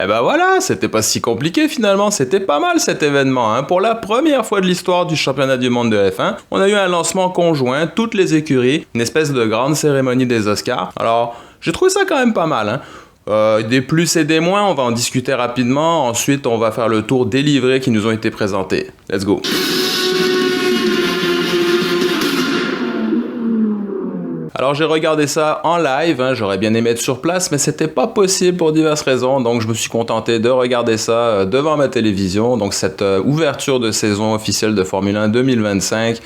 Et ben voilà, c'était pas si compliqué finalement, c'était pas mal cet événement. Hein. Pour la première fois de l'histoire du championnat du monde de F1, on a eu un lancement conjoint, toutes les écuries, une espèce de grande cérémonie des Oscars. Alors, j'ai trouvé ça quand même pas mal. Hein. Des plus et des moins, on va en discuter rapidement. Ensuite, on va faire le tour des livrets qui nous ont été présentés. Let's go. Alors j'ai regardé ça en live, hein, j'aurais bien aimé être sur place, mais c'était pas possible pour diverses raisons, donc je me suis contenté de regarder ça devant ma télévision. Donc cette ouverture de saison officielle de Formule 1 2025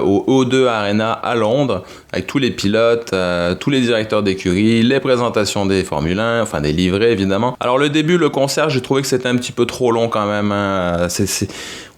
au O2 Arena à Londres, avec tous les pilotes, tous les directeurs d'écurie, les présentations des Formule 1, enfin des livrets évidemment. Alors le début, le concert, j'ai trouvé que c'était un petit peu trop long quand même. Hein.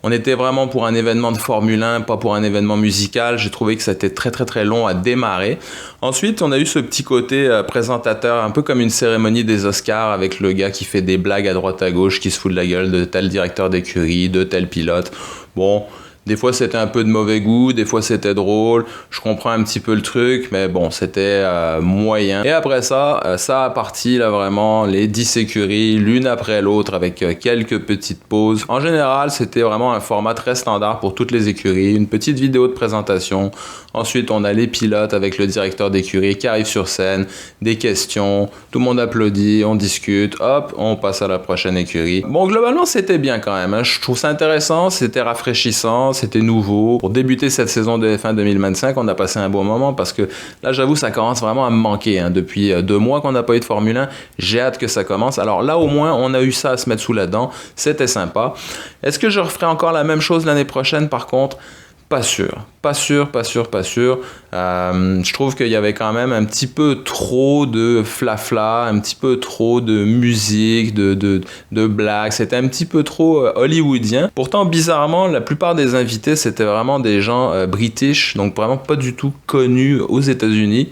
On était vraiment pour un événement de Formule 1, pas pour un événement musical. J'ai trouvé que c'était très très très long à démarrer. Ensuite, on a eu ce petit côté présentateur, un peu comme une cérémonie des Oscars, avec le gars qui fait des blagues à droite à gauche, qui se fout de la gueule de tel directeur d'écurie, de tel pilote. Bon, des fois c'était un peu de mauvais goût, des fois c'était drôle, je comprends un petit peu le truc, mais bon, c'était moyen. Et après ça, ça a parti là vraiment, les 10 écuries, l'une après l'autre, avec quelques petites pauses. En général, c'était vraiment un format très standard pour toutes les écuries, une petite vidéo de présentation. Ensuite, on a les pilotes avec le directeur d'écurie qui arrive sur scène, des questions, tout le monde applaudit, on discute, hop, on passe à la prochaine écurie. Bon, globalement, c'était bien quand même, hein. Je trouve ça intéressant, c'était rafraîchissant, c'était nouveau. Pour débuter cette saison de F1 2025, on a passé un bon moment parce que là, j'avoue, ça commence vraiment à me manquer. Hein. Depuis 2 mois qu'on n'a pas eu de Formule 1, j'ai hâte que ça commence. Alors là, au moins, on a eu ça à se mettre sous la dent. C'était sympa. Est-ce que je referai encore la même chose l'année prochaine, par contre? Pas sûr. Je trouve qu'il y avait quand même un petit peu trop de flafla, un petit peu trop de musique, de blagues. C'était un petit peu trop hollywoodien. Pourtant, bizarrement, la plupart des invités, c'était vraiment des gens british, donc vraiment pas du tout connus aux États-Unis.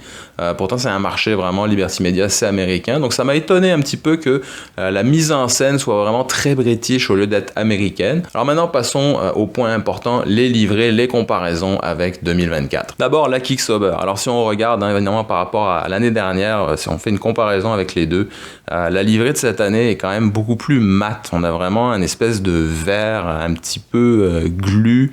Pourtant, c'est un marché vraiment, Liberty Media, c'est américain. Donc ça m'a étonné un petit peu que la mise en scène soit vraiment très british au lieu d'être américaine. Alors maintenant, passons au point important, les livrets, les comparaisons avec 2024. D'abord, la Kick-Sauber. Alors si on regarde évidemment par rapport à l'année dernière, si on fait une comparaison avec les deux, la livrée de cette année est quand même beaucoup plus mat. On a vraiment une espèce de vert un petit peu glu.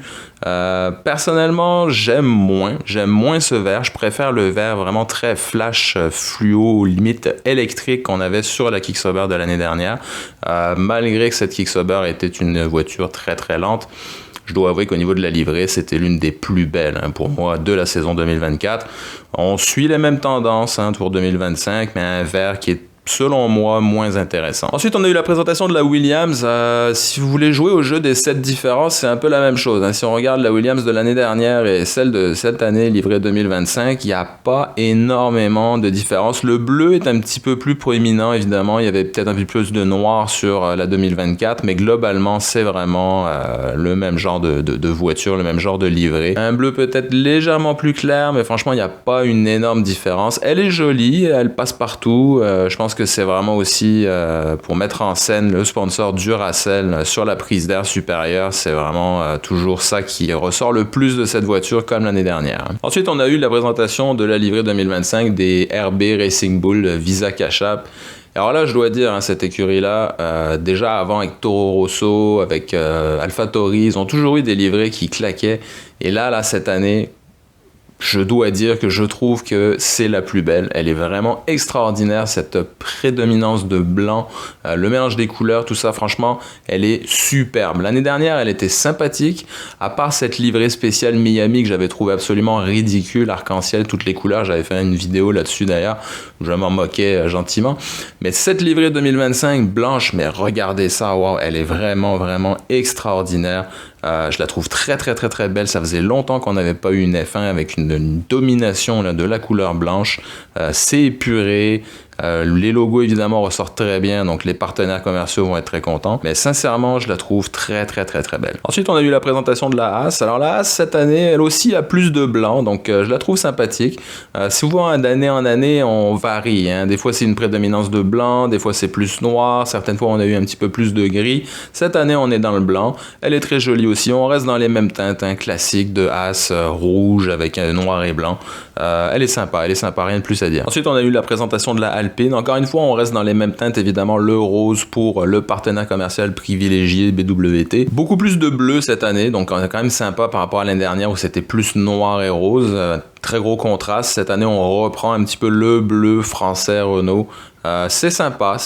Personnellement, j'aime moins ce vert. Je préfère le vert vraiment très flash, fluo, limite électrique qu'on avait sur la Kick-Sauber de l'année dernière. Malgré que cette Kick-Sauber était une voiture très très lente, je dois avouer qu'au niveau de la livrée, c'était l'une des plus belles pour moi de la saison 2024. On suit les mêmes tendances pour 2025, mais un vert qui est selon moi, moins intéressant. Ensuite, on a eu la présentation de la Williams. Si vous voulez jouer au jeu des 7 différences, c'est un peu la même chose. Si on regarde la Williams de l'année dernière et celle de cette année, livrée 2025, il n'y a pas énormément de différence. Le bleu est un petit peu plus proéminent, évidemment. Il y avait peut-être un peu plus de noir sur la 2024, mais globalement, c'est vraiment le même genre de voiture, le même genre de livrée. Un bleu peut-être légèrement plus clair, mais franchement, il n'y a pas une énorme différence. Elle est jolie, elle passe partout. Je pense que c'est vraiment aussi pour mettre en scène le sponsor Duracell sur la prise d'air supérieure. C'est vraiment toujours ça qui ressort le plus de cette voiture comme l'année dernière. Ensuite, on a eu la présentation de la livrée 2025 des RB Racing Bull Visa Cash App. Alors là, je dois dire, cette écurie-là, déjà avant avec Toro Rosso, avec AlphaTauri, ils ont toujours eu des livrées qui claquaient. Et là, cette année, je dois dire que je trouve que c'est la plus belle. Elle est vraiment extraordinaire, cette prédominance de blanc, le mélange des couleurs, tout ça, franchement, elle est superbe. L'année dernière, elle était sympathique, à part cette livrée spéciale Miami que j'avais trouvé absolument ridicule, arc-en-ciel, toutes les couleurs. J'avais fait une vidéo là-dessus d'ailleurs, où je m'en moquais gentiment. Mais cette livrée 2025, blanche, mais regardez ça, wow, elle est vraiment, vraiment extraordinaire. Je la trouve très très très très belle. Ça faisait longtemps qu'on n'avait pas eu une F1 avec une domination de la couleur blanche. C'est épuré. Les logos évidemment ressortent très bien, donc les partenaires commerciaux vont être très contents. Mais sincèrement, je la trouve très très très très belle. Ensuite, on a eu la présentation de la Haas. Alors la Haas cette année, elle aussi a plus de blanc, donc je la trouve sympathique. Souvent d'année en année, on varie. Des fois c'est une prédominance de blanc, des fois c'est plus noir. Certaines fois on a eu un petit peu plus de gris. Cette année, on est dans le blanc. Elle est très jolie aussi. On reste dans les mêmes teintes classiques de Haas, rouge avec noir et blanc. Elle est sympa, rien de plus à dire. Ensuite, on a eu la présentation de la Alpine. Alpine. Encore une fois, on reste dans les mêmes teintes, évidemment, le rose pour le partenaire commercial privilégié BWT. Beaucoup plus de bleu cette année, donc quand même sympa par rapport à l'année dernière où c'était plus noir et rose. Très gros contraste. Cette année, on reprend un petit peu le bleu français Renault. C'est sympa.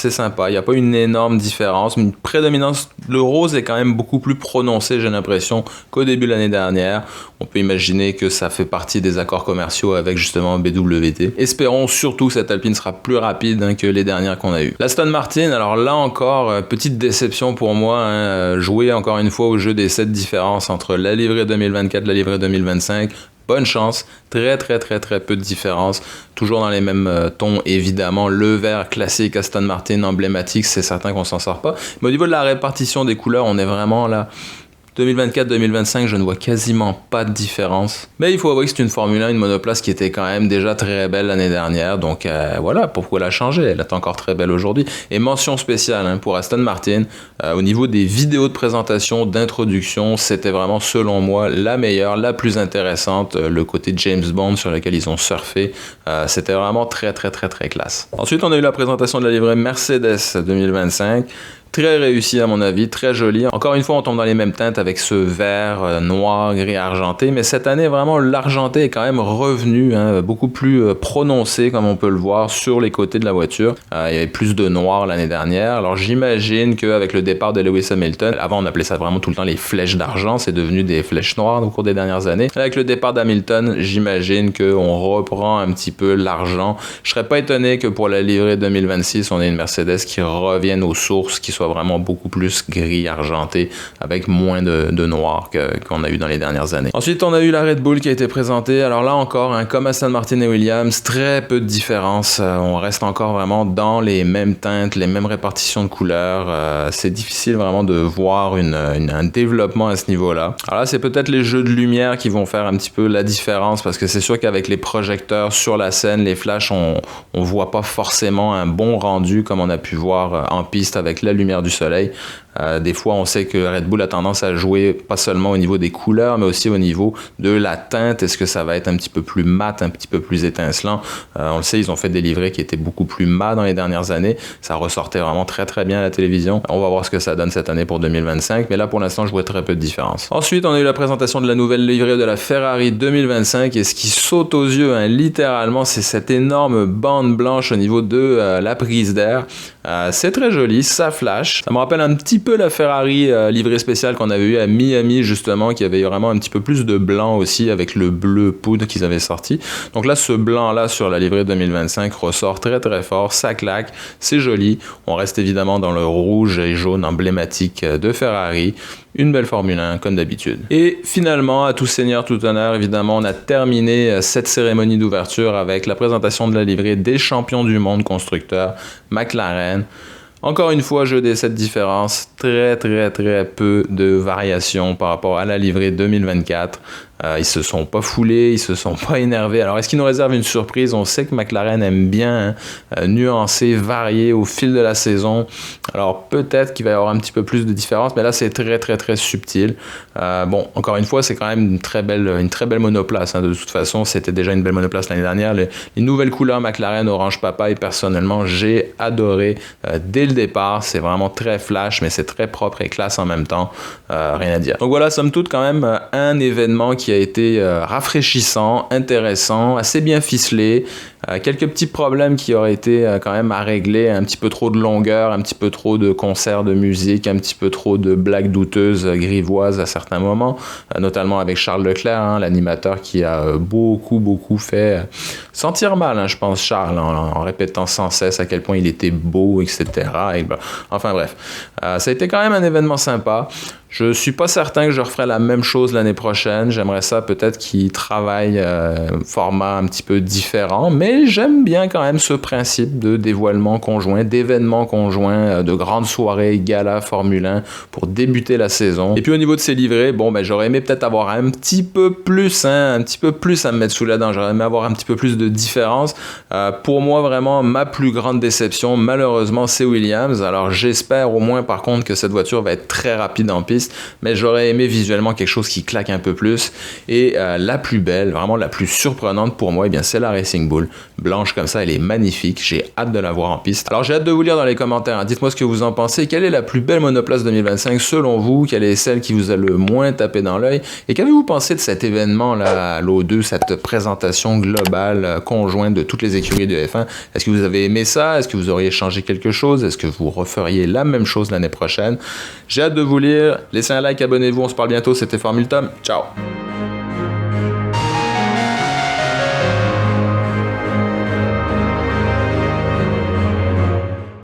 Il n'y a pas une énorme différence, mais une prédominance. Le rose est quand même beaucoup plus prononcé, j'ai l'impression, qu'au début de l'année dernière. On peut imaginer que ça fait partie des accords commerciaux avec justement BWT. Espérons surtout que cette Alpine sera plus rapide que les dernières qu'on a eues. L'Aston Martin, alors là encore, petite déception pour moi. Jouer encore une fois au jeu des 7 différences entre la livrée 2024 et la livrée 2025. Bonne chance, très peu de différence, toujours dans les mêmes tons évidemment, le vert classique Aston Martin emblématique, c'est certain qu'on s'en sort pas, mais au niveau de la répartition des couleurs, on est vraiment là. 2024-2025, je ne vois quasiment pas de différence. Mais il faut avouer que c'est une Formule 1, une monoplace qui était quand même déjà très belle l'année dernière. Donc voilà, pourquoi la changer? Elle est encore très belle aujourd'hui. Et mention spéciale pour Aston Martin, au niveau des vidéos de présentation, d'introduction, c'était vraiment selon moi la meilleure, la plus intéressante. Le côté James Bond sur lequel ils ont surfé, c'était vraiment très classe. Ensuite, on a eu la présentation de la livrée Mercedes 2025. Très réussi à mon avis, très joli. Encore une fois, on tombe dans les mêmes teintes avec ce vert noir, gris, argenté. Mais cette année, vraiment, l'argenté est quand même revenu, beaucoup plus prononcé, comme on peut le voir, sur les côtés de la voiture. Il y avait plus de noir l'année dernière. Alors j'imagine qu'avec le départ de Lewis Hamilton, avant on appelait ça vraiment tout le temps les flèches d'argent, c'est devenu des flèches noires au cours des dernières années. Avec le départ d'Hamilton, j'imagine qu'on reprend un petit peu l'argent. Je serais pas étonné que pour la livrée 2026, on ait une Mercedes qui revienne aux sources, qui soit vraiment beaucoup plus gris argenté avec moins de noir qu'on a eu dans les dernières années. Ensuite, on a eu la Red Bull qui a été présentée. Alors là encore, comme Aston Martin et Williams, très peu de différence. On reste encore vraiment dans les mêmes teintes, les mêmes répartitions de couleurs. C'est difficile vraiment de voir un développement à ce niveau-là. Alors là, c'est peut-être les jeux de lumière qui vont faire un petit peu la différence parce que c'est sûr qu'avec les projecteurs sur la scène, les flashs, on voit pas forcément un bon rendu comme on a pu voir en piste avec la lumière du soleil. Des fois, on sait que Red Bull a tendance à jouer pas seulement au niveau des couleurs, mais aussi au niveau de la teinte. Est-ce que ça va être un petit peu plus mat, un petit peu plus étincelant? On le sait, ils ont fait des livrets qui étaient beaucoup plus mat dans les dernières années. Ça ressortait vraiment très bien à la télévision. On va voir ce que ça donne cette année pour 2025, mais là, pour l'instant, je vois très peu de différence. Ensuite, on a eu la présentation de la nouvelle livrée de la Ferrari 2025, et ce qui saute aux yeux, littéralement, c'est cette énorme bande blanche au niveau de la prise d'air. C'est très joli, ça flash. Ça me rappelle un petit peu la Ferrari livrée spéciale qu'on avait eu à Miami justement, qui avait vraiment un petit peu plus de blanc aussi avec le bleu poudre qu'ils avaient sorti. Donc là, ce blanc là sur la livrée 2025 ressort très fort, ça claque, c'est joli. On reste évidemment dans le rouge et jaune emblématique de Ferrari. Une belle Formule 1 comme d'habitude. Et finalement, à tout seigneur, tout honneur, évidemment, on a terminé cette cérémonie d'ouverture avec la présentation de la livrée des champions du monde constructeurs McLaren. Encore une fois, jeu des 7 différences, très peu de variations par rapport à la livrée 2024. Ils se sont pas foulés, ils se sont pas énervés. Alors, est-ce qu'ils nous réservent une surprise? On sait que McLaren aime bien nuancer, varier au fil de la saison. Alors, peut-être qu'il va y avoir un petit peu plus de différence, mais là, c'est très subtil. Bon, encore une fois, c'est quand même une très belle monoplace. De toute façon, c'était déjà une belle monoplace l'année dernière. Les nouvelles couleurs McLaren orange papaye, personnellement, j'ai adoré dès le départ. C'est vraiment très flash, mais c'est très propre et classe en même temps. Rien à dire. Donc voilà, somme toute, quand même, un événement qui a été rafraîchissant, intéressant, assez bien ficelé. Quelques petits problèmes qui auraient été quand même à régler, un petit peu trop de longueur, un petit peu trop de concerts de musique, un petit peu trop de blagues douteuses grivoises à certains moments, notamment avec Charles Leclerc, l'animateur qui a beaucoup fait sentir mal, je pense, Charles, en répétant sans cesse à quel point il était beau, etc. Enfin bref, ça a été quand même un événement sympa. Je suis pas certain que je referai la même chose l'année prochaine. J'aimerais ça peut-être qu'ils travaillent format un petit peu différent, mais j'aime bien quand même ce principe de dévoilement conjoint, d'événements conjoints, de grandes soirées, gala, Formule 1 pour débuter la saison. Et puis au niveau de ces livrets, j'aurais aimé peut-être avoir un petit peu plus à me mettre sous la dent. J'aurais aimé avoir un petit peu plus de différence. Pour moi, vraiment, ma plus grande déception, malheureusement, c'est Williams. Alors j'espère au moins par contre que cette voiture va être très rapide en piste, mais j'aurais aimé visuellement quelque chose qui claque un peu plus. Et la plus belle, vraiment la plus surprenante pour moi, c'est la Racing Bull. blanche comme ça, elle est magnifique. J'ai hâte de la voir en piste. Alors, j'ai hâte de vous lire dans les commentaires. Dites-moi ce que vous en pensez. Quelle est la plus belle monoplace 2025 selon vous? Quelle est celle qui vous a le moins tapé dans l'œil? Et qu'avez-vous pensé de cet événement-là à l'O2, cette présentation globale, conjointe de toutes les écuries de F1? Est-ce que vous avez aimé ça? Est-ce que vous auriez changé quelque chose? Est-ce que vous referiez la même chose l'année prochaine? J'ai hâte de vous lire. Laissez un like, abonnez-vous. On se parle bientôt. C'était Formule Tom. Ciao!